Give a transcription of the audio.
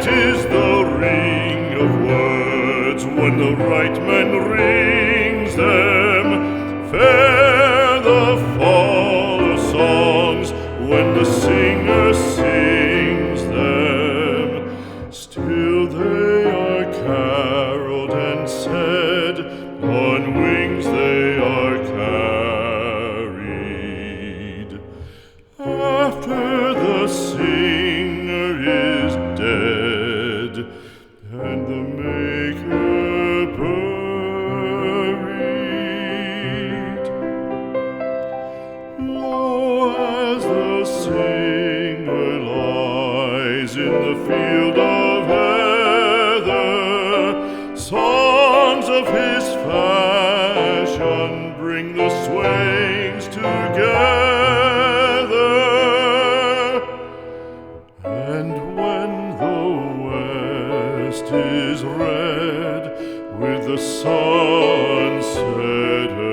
is the ring of words when the right man rings them. Fair the fall of songs when the singer sings them. Still they are caroled and said, on wings they are carried. After the singer is dead and the maker buried, lo, as the singer lies in the field of heather, songs of his fashion bring the swains together. And when the west is red with the sun setting,